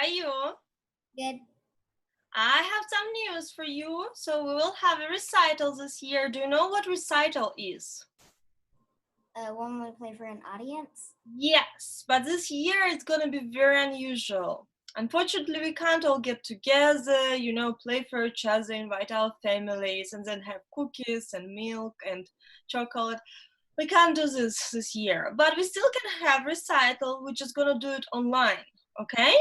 are you? Good. I have some news for you. So we will have a recital this year. Do you know what recital is? One we play for an audience? Yes, but this year it's gonna be very unusual. Unfortunately, we can't all get together, play for each other, invite our families, and then have cookies and milk and chocolate. We can't do this year, but we still can have recital. We're just gonna do it online, okay?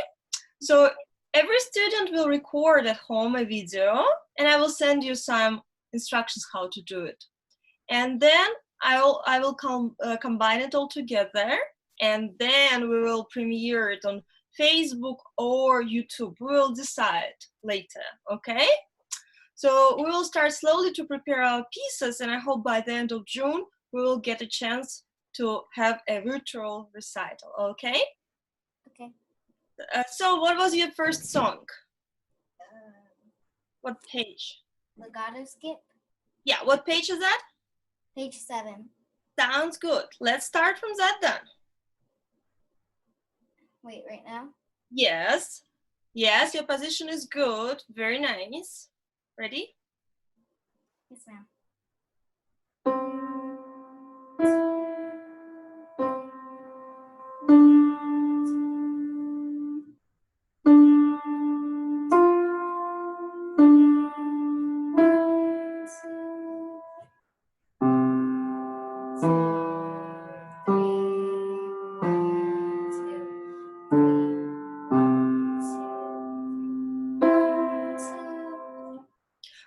So every student will record at home a video, and I will send you some instructions how to do it. And then I will combine it all together, and then we will premiere it on Facebook or YouTube. We will decide later, okay? So we will start slowly to prepare our pieces, and I hope by the end of June we will get a chance to have a virtual recital, okay? Okay. So what was your first song? What page? Legato skip. Yeah, what page is that? Page 7. Sounds good. Let's start from that then. Wait, right now? Yes. Yes, your position is good. Very nice. Ready? Yes, ma'am.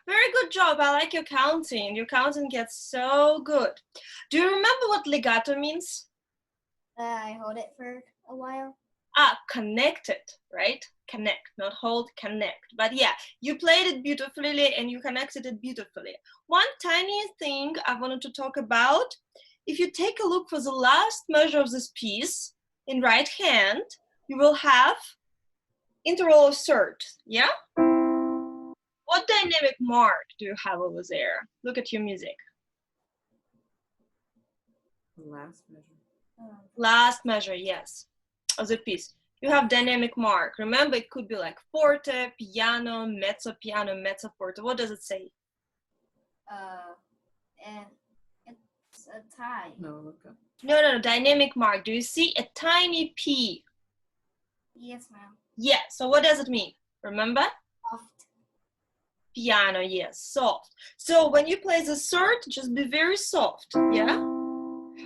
Very good job. I like your counting. Your counting gets so good. Do you remember what legato means? I hold it for a while. Connected, right? Connect, not hold, connect. But yeah, you played it beautifully and you connected it beautifully. One tiny thing I wanted to talk about, if you take a look for the last measure of this piece in right hand, you will have interval of third, yeah? What dynamic mark do you have over there? Look at your music. Last measure. Last measure, yes, of the piece. You have dynamic mark. Remember, it could be like forte, piano, mezzo forte. What does it say? And it's a tie. No, look up. No, dynamic mark. Do you see a tiny P? Yes, ma'am. Yeah, so what does it mean? Remember? Soft. Piano, yes, soft. So when you play the third, just be very soft, yeah?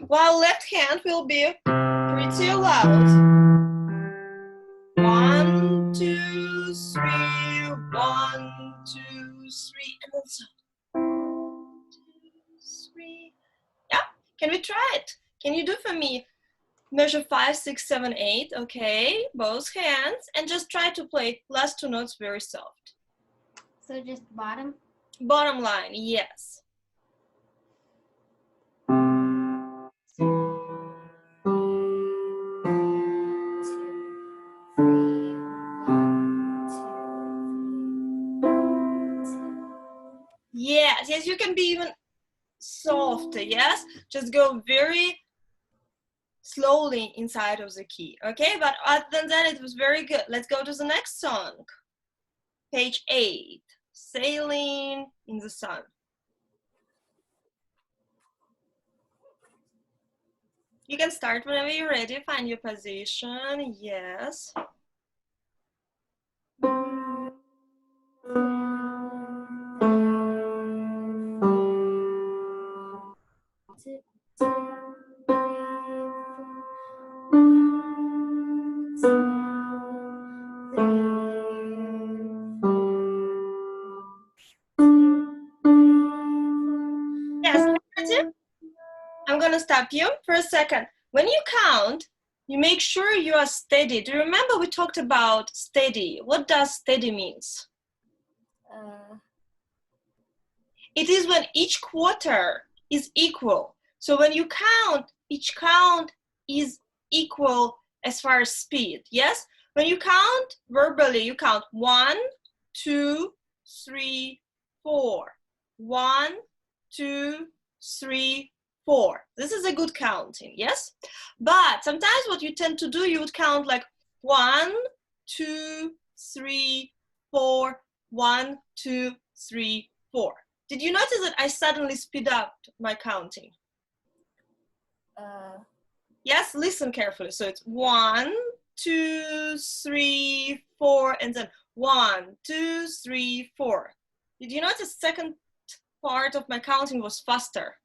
While left hand will be pretty loud. 1, 2, 3, 1, 2, 3, and then so. 1, 2, 3. Yeah, can we try it? Can you do for me? Measure 5, 6, 7, 8. Okay, both hands, and just try to play last two notes very soft. So just bottom? Bottom line, yes. Yes, you can be even softer, yes? Just go very slowly inside of the key, okay? But other than that, it was very good. Let's go to the next song. Page 8, Sailing in the Sun. You can start whenever you're ready. Find your position, yes. Yes, I'm gonna stop you for a second. When you count, you make sure you are steady. Do you remember we talked about steady? What does steady means? It is when each quarter is equal. So when you count, each count is equal as far as speed, yes? When you count verbally, you count 1, 2, 3, 4. 1, 2, 3, 4. This is a good counting, yes? But sometimes what you tend to do, you would count like 1, 2, 3, 4, 1, 2, 3, 4. Did you notice that I suddenly speed up my counting? Yes, listen carefully. So it's 1, 2, 3, 4, and then 1, 2, 3, 4. Did you notice the second part of my counting was faster?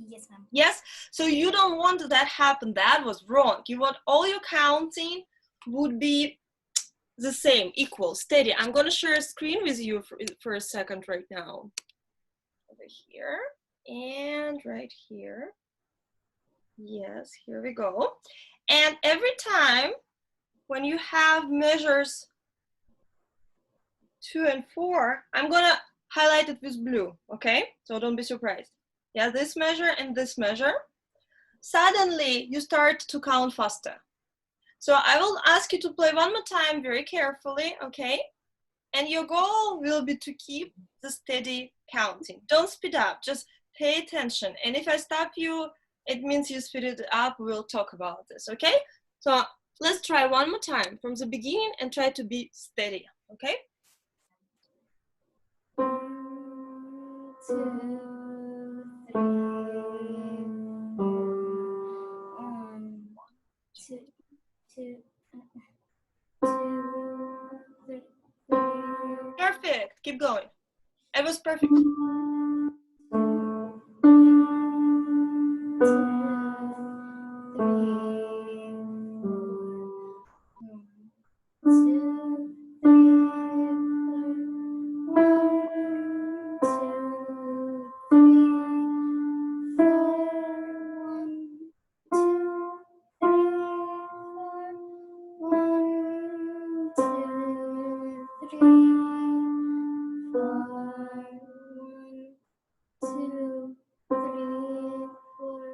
Yes, ma'am. Yes, so you don't want that happen. That was wrong. You want all your counting would be the same, equal, steady. I'm going to share a screen with you for a second right now. Over here and right here. Yes, here we go. And every time when you have measures 2 and 4, I'm going to highlight it with blue, okay? So don't be surprised. Yeah, this measure and this measure. Suddenly you start to count faster. So I will ask you to play one more time very carefully, okay? And your goal will be to keep the steady counting. Don't speed up, just pay attention. And if I stop you, it means you speed it up. We'll talk about this, okay? So let's try one more time from the beginning and try to be steady, okay? 1, 2, 3, 1, 2, 2, 2, 3. Perfect, keep going. It was perfect. 1, 2, 3, 4.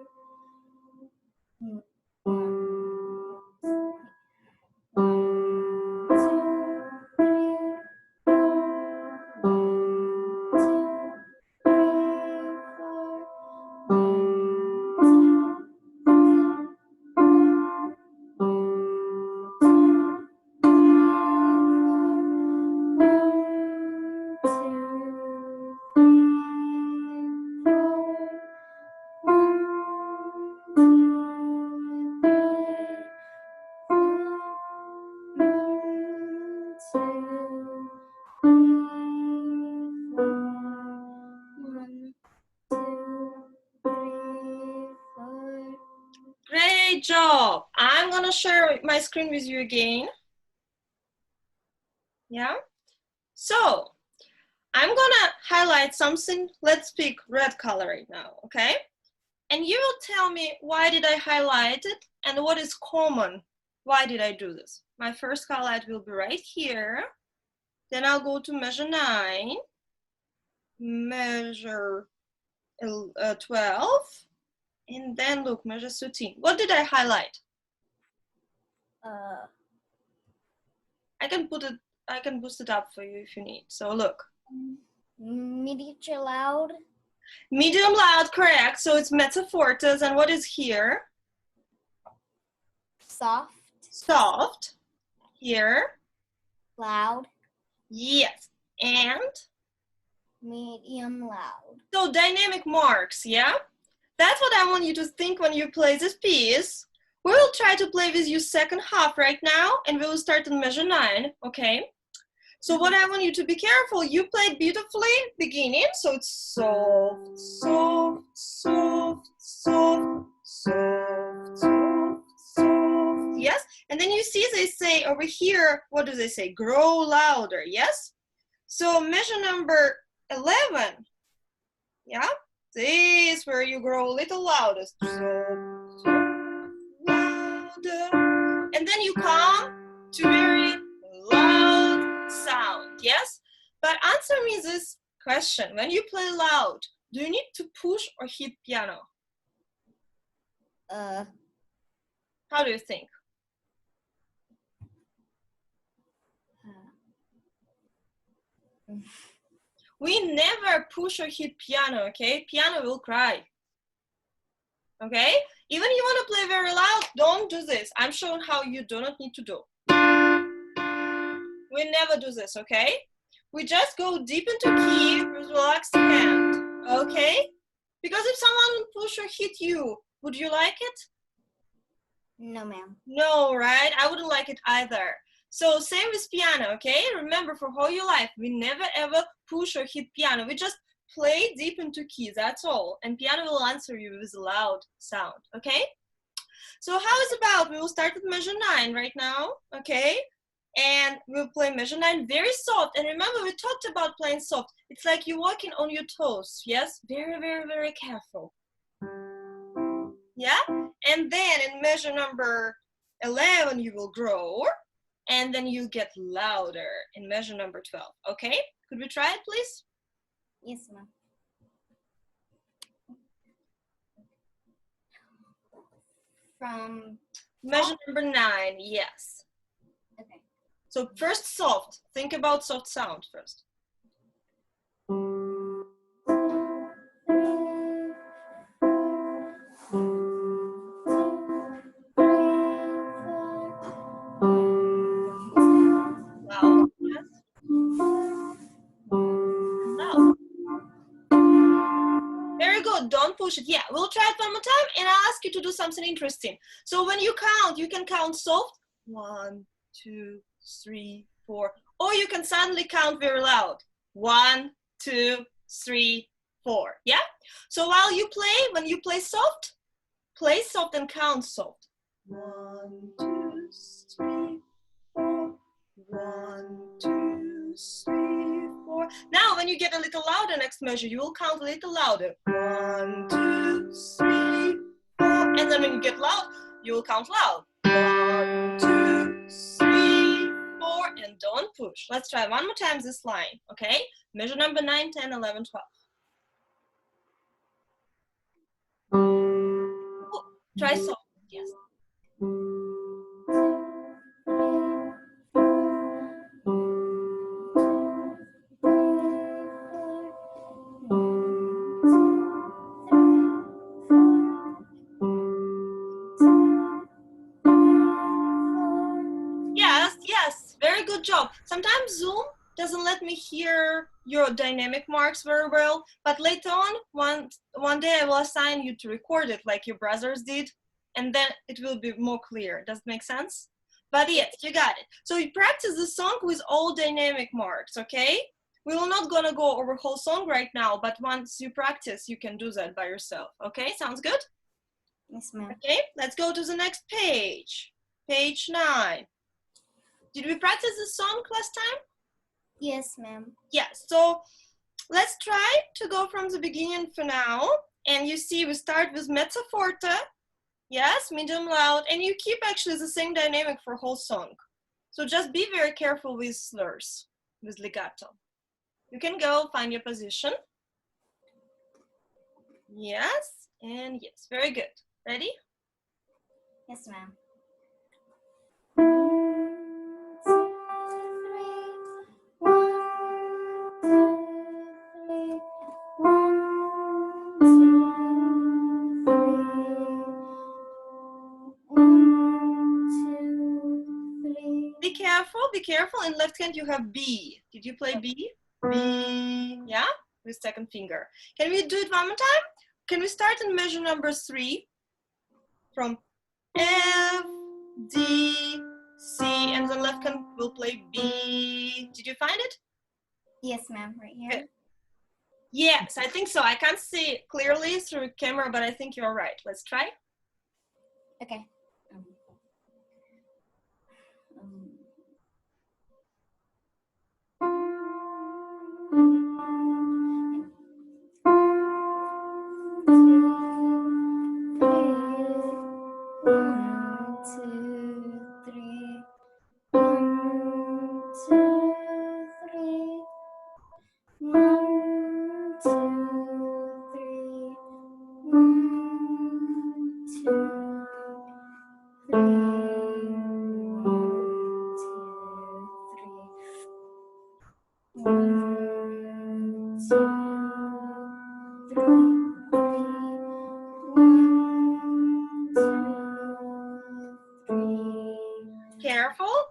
Great job. I'm gonna share my screen with you again. Yeah. So I'm gonna highlight something. Let's pick red color right now, okay? And you will tell me why did I highlight it and what is common. Why did I do this? My first highlight will be right here. Then I'll go to measure 9, measure 12, and then look, measure 13. What did I highlight? I can boost it up for you if you need. So look. Medium loud. Medium loud, correct. So it's mezzo fortes. And what is here? Soft. Soft. Here. Loud. Yes. And? Medium loud. So dynamic marks, yeah? That's what I want you to think when you play this piece. We will try to play with you second half right now, and we will start in measure 9, okay? So what I want you to be careful, you played beautifully beginning, so it's soft, soft, soft, soft, soft, soft, soft, yes? And then you see they say over here, what do they say? Grow louder, yes? So measure number 11, yeah? This is where you grow a little louder. Soft, louder. And then you come to very loud sound, yes? But answer me this question. When you play loud, do you need to push or hit piano? How do you think? We never push or hit piano, okay? Piano will cry. Okay? Even if you want to play very loud, don't do this. I'm showing how you do not need to do. We never do this, okay? We just go deep into key with relaxed hand, okay? Because if someone would push or hit you, would you like it? No, ma'am. No, right? I wouldn't like it either. So same with piano, okay? Remember, for all your life, we never ever push or hit piano. We just play deep into keys, that's all. And piano will answer you with a loud sound, okay? So how is about, we will start with measure 9 right now, okay? And we'll play measure 9 very soft. And remember, we talked about playing soft. It's like you're walking on your toes, yes? Very, very, very careful. Yeah? And then in measure number 11, you will grow. And then you get louder in measure number 12, okay? Could we try it, please? Yes, ma'am. From measure number 9, yes. Okay. So first soft. Think about soft sound first. Loud, yes. Loud. Very good. Don't push it. Yeah, we'll try it one more time, and I'll ask you to do something interesting. So when you count, you can count soft. 1, 2, 3, 4. Or you can suddenly count very loud. 1, 2, 3, 4. Yeah? So while you play, when you play soft and count soft. 1, 2, 3, 4. 1, 2, 3, 4. Now, when you get a little louder next measure, you will count a little louder. 1, 2, 3, 4. And then when you get loud, you will count loud. 1, 2, 3, 4. And don't push. Let's try one more time this line, okay? Measure number 9, 10, 11, 12. Oh, try soft, yes. Yes, very good job. Sometimes Zoom doesn't let me hear your dynamic marks very well, but later on, one day I will assign you to record it like your brothers did, and then it will be more clear. Does it make sense? But yes, you got it. So you practice the song with all dynamic marks, okay? We will not gonna go over whole song right now, but once you practice, you can do that by yourself, okay? Sounds good? Yes, ma'am. Okay, let's go to the next page. Page 9. Did we practice the song last time? Yes, ma'am. Yes, so let's try to go from the beginning for now. And you see, we start with mezzo forte, yes, medium loud, and you keep actually the same dynamic for whole song. So just be very careful with slurs, with legato. You can go find your position. Yes, and yes, very good. Ready? Yes, ma'am. Be careful. In left hand you have B. Did you play B? B, yeah, with second finger. Can we do it one more time? Can we start in measure number 3 from F, D, C, and then left hand will play B. Did you find it? Yes, ma'am, right here. Good. Yes, I think so. I can't see it clearly through camera, but I think you're right. Let's try. Okay.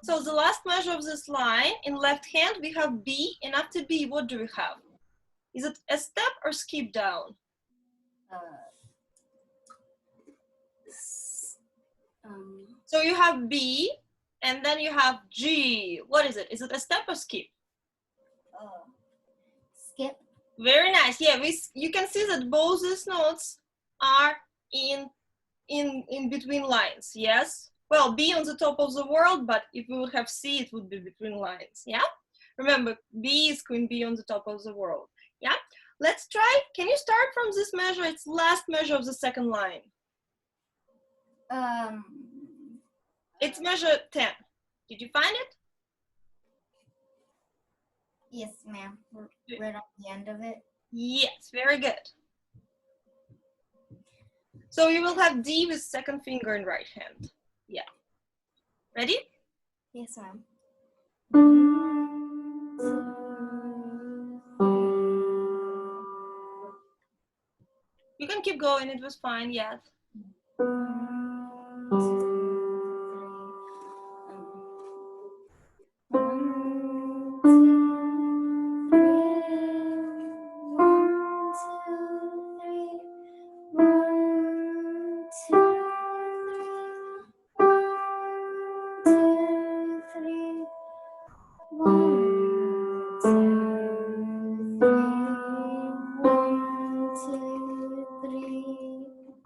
So the last measure of this line, in left hand, we have B, and after B, what do we have? Is it a step or skip down? So you have B, and then you have G. What is it? Is it a step or skip? Skip. Very nice. Yeah, you can see that both these notes are in between lines. Yes. Well, B on the top of the world, but if we would have C, it would be between lines. Yeah. Remember, B is Queen B on the top of the world. Yeah. Let's try. Can you start from this measure? It's last measure of the second line. It's measure 10. Did you find it? Yes, ma'am. Right on the end of it. Yes, very good. So you will have D with second finger in right hand. Yeah. Ready? Yes, ma'am. You can keep going, it was fine, yes.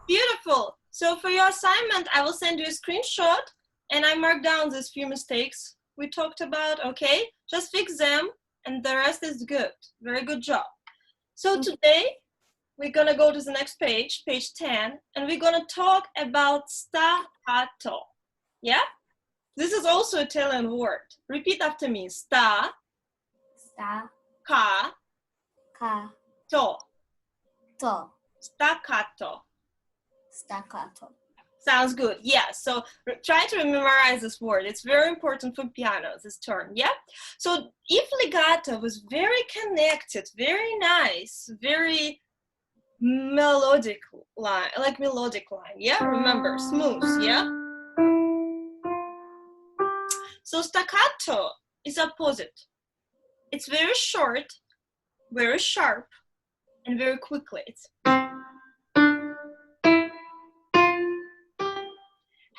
Beautiful. So for your assignment, I will send you a screenshot and I mark down these few mistakes we talked about, okay? Just fix them and the rest is good. Very good job. So today, we're gonna go to the next page, page 10, and we're gonna talk about staccato. Yeah? This is also an Italian word. Repeat after me. Sta. Sta. Ca. Ca. To. To. Staccato. Staccato. Sounds good. Yeah. So try to memorize this word. It's very important for piano, this term. Yeah. So if legato was very connected, very nice, very melodic line, like melodic line. Yeah. Remember, smooth. Yeah. So staccato is opposite. It's very short, very sharp, and very quickly.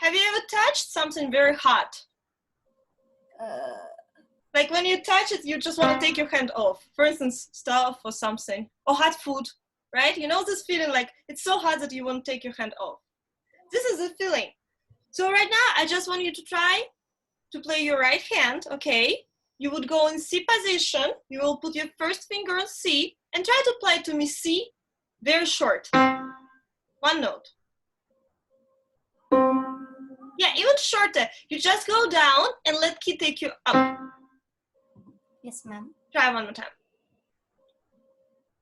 Have you ever touched something very hot? Like when you touch it, you just want to take your hand off. For instance, stuff or something, or hot food, right? You know this feeling like it's so hot that you want to take your hand off. This is the feeling. So right now, I just want you to try to play your right hand, okay? You would go in C position. You will put your first finger on C and try to play to me C, very short. One note. Yeah, even shorter. You just go down and let key take you up. Yes, ma'am. Try one more time.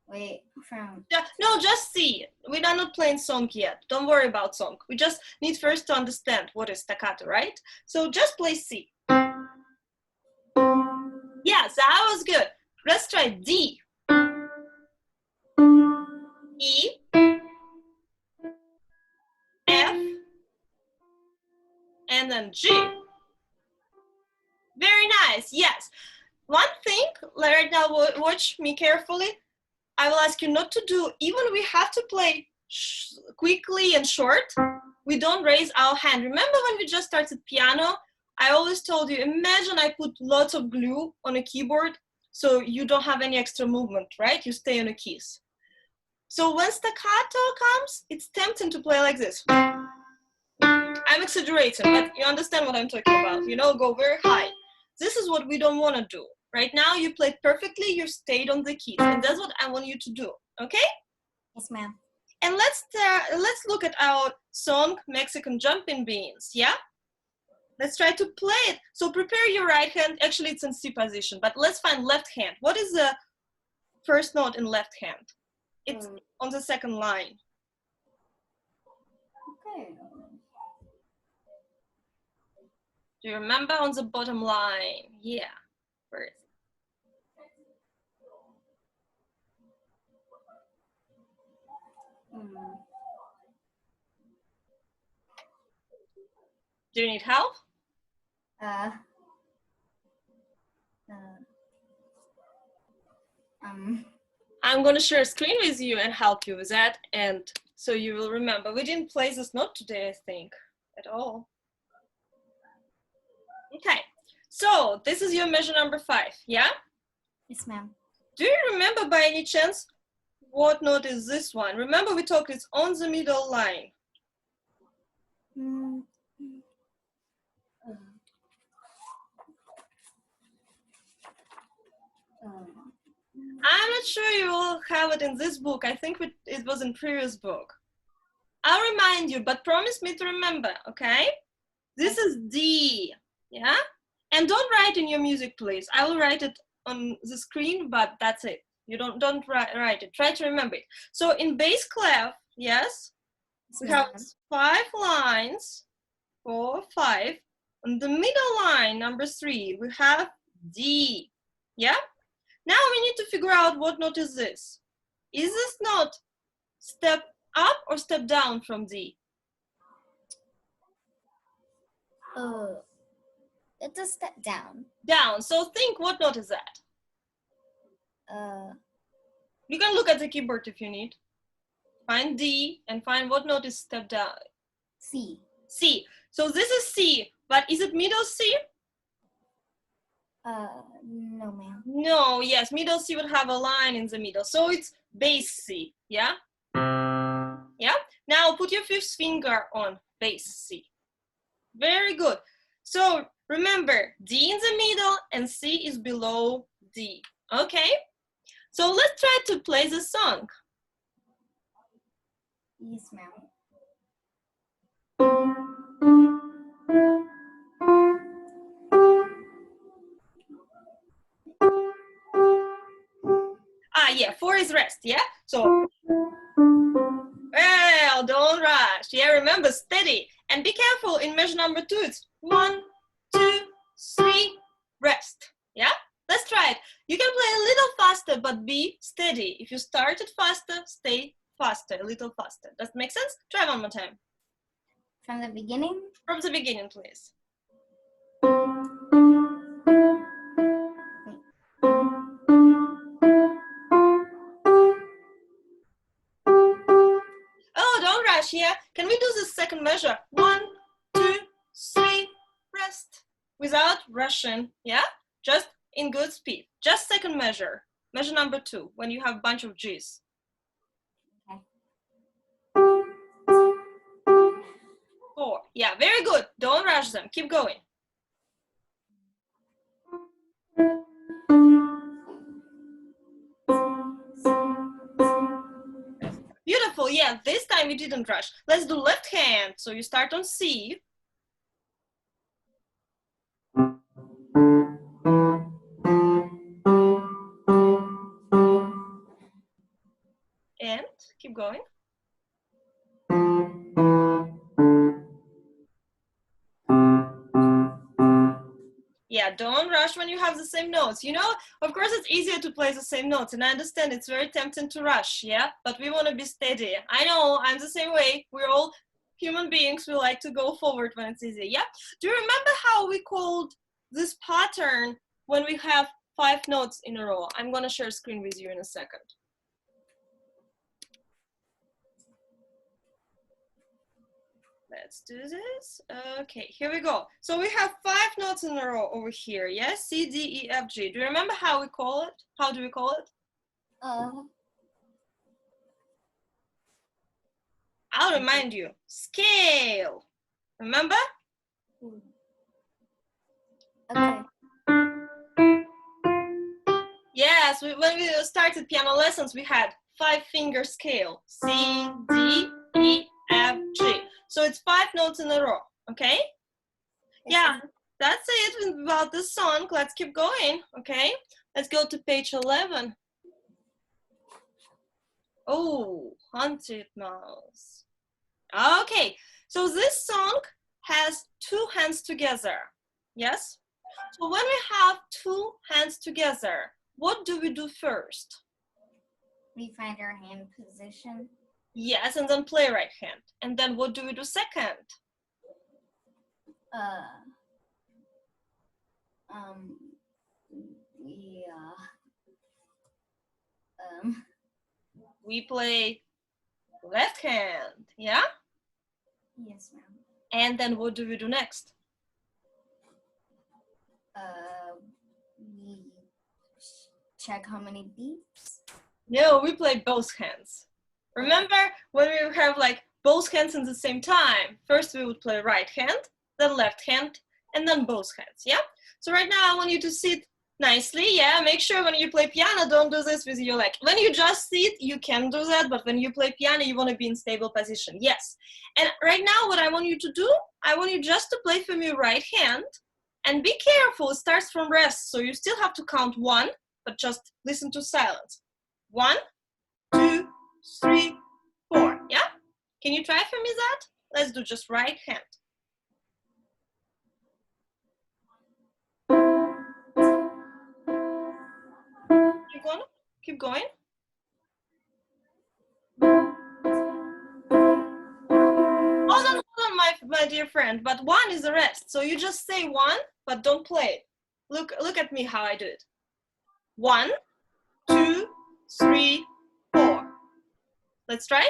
Wait, from... No, just C. We are not playing song yet. Don't worry about song. We just need first to understand what is staccato, right? So just play C. Yes, that was good. Let's try D. E. F. And then G. Very nice, yes. One thing, right now, watch me carefully. I will ask you not to do, even we have to play quickly and short, we don't raise our hand. Remember when we just started piano, I always told you, imagine I put lots of glue on a keyboard so you don't have any extra movement, right? You stay on the keys. So when staccato comes, it's tempting to play like this. I'm exaggerating, but you understand what I'm talking about. You know, go very high. This is what we don't want to do. Right now, you played perfectly, you stayed on the keys, and that's what I want you to do, okay? Yes, ma'am. And let's look at our song, Mexican Jumping Beans, yeah? Let's try to play it. So prepare your right hand. Actually, it's in C position, but let's find left hand. What is the first note in left hand? It's on the second line. Okay. Do you remember on the bottom line? Yeah, first. Do you need help? I'm going to share a screen with you and help you with that. And so you will remember. We didn't play this note today, I think, at all. Okay, so this is your measure number 5, yeah? Yes, ma'am. Do you remember by any chance what note is this one? Remember we talked it's on the middle line. I'm not sure you will have it in this book. I think it was in previous book. I'll remind you, but promise me to remember, okay? This is D, yeah? And don't write in your music, please. I will write it on the screen, but that's it. You don't write it. Try to remember it. So in bass clef, yes, we have 5 lines, 4, 5. On the middle line, number 3, we have D, yeah? Now we need to figure out what note is this. Is this note step up or step down from D? It's a step down. Down. So think, what note is that? You can look at the keyboard if you need. Find D and find what note is step down. C. C. So this is C, but is it middle C? No, ma'am. No, yes, middle C would have a line in the middle. So it's bass C, yeah? Yeah? Now put your 5th finger on bass C. Very good. So remember, D in the middle and C is below D. Okay? So let's try to play the song. Yes, ma'am. Ah, yeah, 4 is rest, yeah? So, well, don't rush. Yeah, remember, steady. And be careful in measure number 2. It's 1, 2, 3, rest. Yeah? Let's try it. You can play a little faster, but be steady. If you started faster, stay faster, a little faster. Does it make sense? Try one more time. From the beginning? From the beginning, please. Oh, don't rush here. Can we do the second measure? 1, 2, 3, rest. Without rushing, yeah? Just in good speed. Just second measure. Measure number 2, when you have a bunch of G's. Okay. 4. Yeah, very good. Don't rush them. Keep going. Beautiful. Yeah, this time you didn't rush. Let's do left hand. So you start on C. And keep going. Yeah, don't rush when you have the same notes. You know, of course, it's easier to play the same notes, and I understand it's very tempting to rush, yeah? But we want to be steady. I know, I'm the same way. We're all human beings. We like to go forward when it's easy, yeah? Do you remember how we called this pattern when we have 5 notes in a row? I'm going to share a screen with you in a second. Let's do this. Okay, here we go. So we have 5 notes in a row over here. Yes, C, D, E, F, G. Do you remember how we call it? How do we call it? I'll remind you. Scale. Remember? Okay. Yes, when we started piano lessons, we had 5-finger scale. C, D, E, F, G. So it's 5 notes in a row, okay? Yeah, that's it about this song. Let's keep going, okay? Let's go to page 11. Oh, Haunted Mouse. Okay, so this song has 2 hands together, yes? So when we have 2 hands together, what do we do first? We find our hand position. Yes, and then play right hand. And then what do we do second? We play left hand, yeah? Yes, ma'am. And then what do we do next? We check how many beats. No, we play both hands. Remember when we have like both hands in the same time? First we would play right hand, then left hand, and then both hands, yeah? So right now I want you to sit nicely, yeah? Make sure when you play piano, don't do this with your leg. When you just sit, you can do that, but when you play piano, you want to be in stable position, yes. And right now what I want you to do, I want you just to play from your right hand, and be careful, it starts from rest, so you still have to count 1, but just listen to silence. 1, 2, 3, 4, yeah? Can you try for me that? Let's do just right hand. Keep going, keep going. Hold on, my dear friend, but 1 is the rest, so you just say 1, but don't play. Look at me how I do it. 1, 2, 3, 4. Let's try.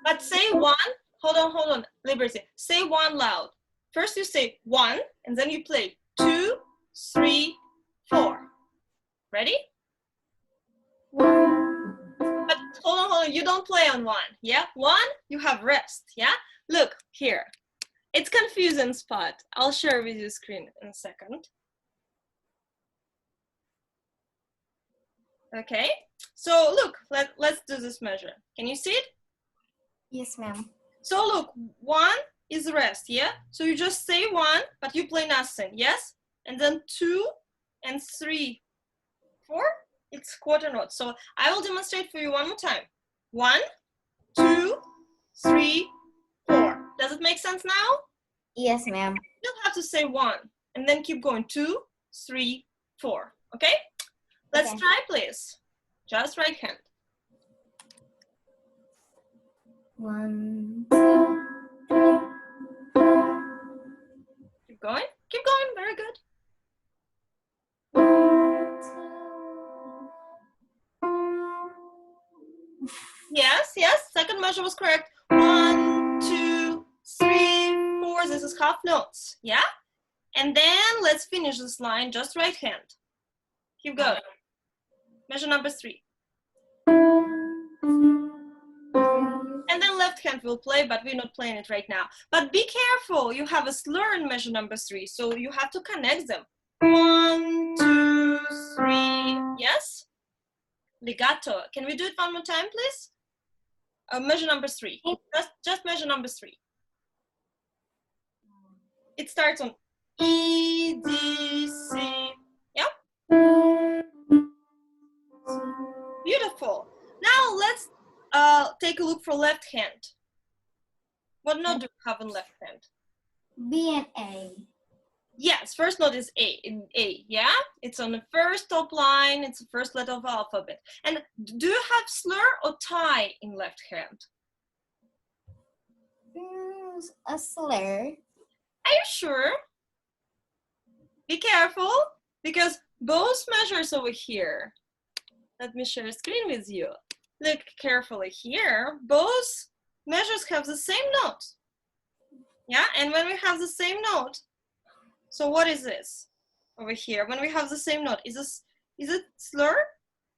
But say 1, hold on, Liberty. Say 1 loud. First you say 1, and then you play 2, 3, 4. Ready? But hold on, you don't play on 1, yeah? 1, you have rest, yeah? Look, here. It's confusing spot. I'll share with you screen in a second. Okay, so look, let's do this measure. Can you see it? Yes, ma'am. So look, 1 is rest, yeah? So you just say 1, but you play nothing, yes? And then 2 and 3, 4, it's quarter note. So I will demonstrate for you one more time. 1, 2, 3, 4. Does it make sense now? Yes, ma'am. You'll have to say 1, and then keep going. 2, 3, 4, okay? Let's try, please. Just right hand. 1, Keep going, very good. 2. Yes, second measure was correct. 1, 2, 3, 4, this is half notes, yeah? And then let's finish this line, just right hand. Keep going. Measure number 3. And then left hand will play, but we're not playing it right now. But be careful, you have a slur in measure number 3, so you have to connect them. 1, 2, 3, yes? Legato. Can we do it one more time, please? Measure number 3. Just measure number 3. It starts on E, D, C. Yeah? Beautiful. Now let's take a look for left hand. What note do you have in left hand? B and A. Yes, first note is A, in A, yeah? It's on the first top line, it's the first letter of the alphabet. And do you have slur or tie in left hand? A slur. Are you sure? Be careful, because both measures over here, let me share a screen with you. Look carefully here, both measures have the same note. Yeah, and when we have the same note, so what is this over here? When we have the same note, is it slur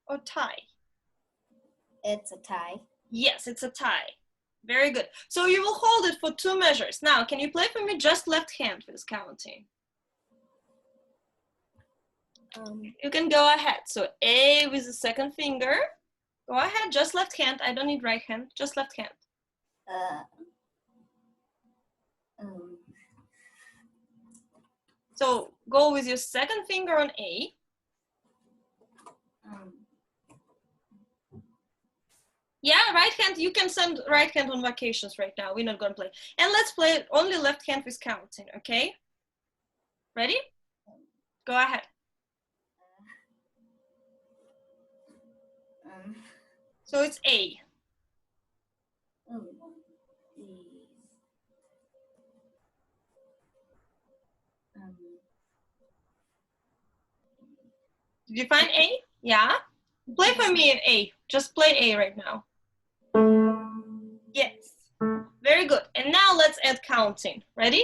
or tie? It's a tie. Yes, it's a tie. Very good. So you will hold it for 2 measures. Now, can you play for me just left hand with counting? You can go ahead. So A with the second finger. Go ahead, just left hand. I don't need right hand, just left hand. So go with your second finger on A. Yeah, right hand, you can send right hand on vacations right now. We're not gonna play. And let's play only left hand with counting, okay? Ready? Go ahead. So it's A. Did you find A? Yeah? Play for me in A. Just play A right now. Yes. Very good. And now let's add counting. Ready?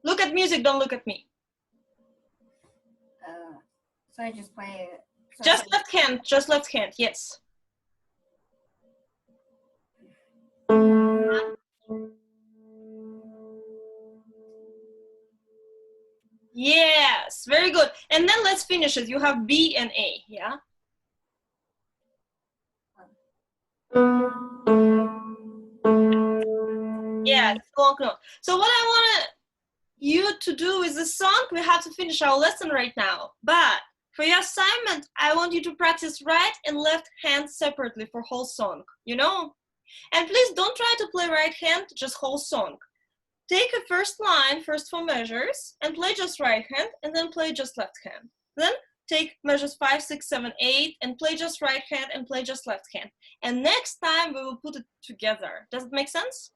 Look at music, don't look at me. So I just play. Just left hand, yes. Yes, very good. And then let's finish it. You have B and A, yeah? Yeah, it's a long note. So what I want you to do is the song. We have to finish our lesson right now. But for your assignment, I want you to practice right and left hand separately for whole song, you know? And please don't try to play right hand, just whole song. Take a first line, first 4 measures, and play just right hand, and then play just left hand. Then take measures 5, 6, 7, 8, and play just right hand and play just left hand. And next time we will put it together. Does it make sense?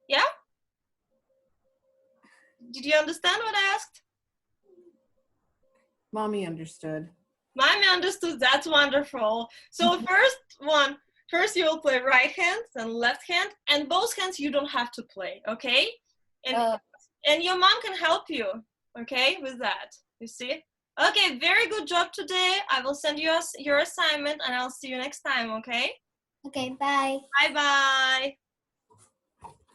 Yeah? Did you understand what I asked? Mommy understood. Mommy understood. That's wonderful. So first you will play right hand, then left hand, and both hands you don't have to play, okay? And your mom can help you, okay, with that. You see? Okay, very good job today. I will send you your assignment, and I'll see you next time, okay? Okay, bye. Bye-bye.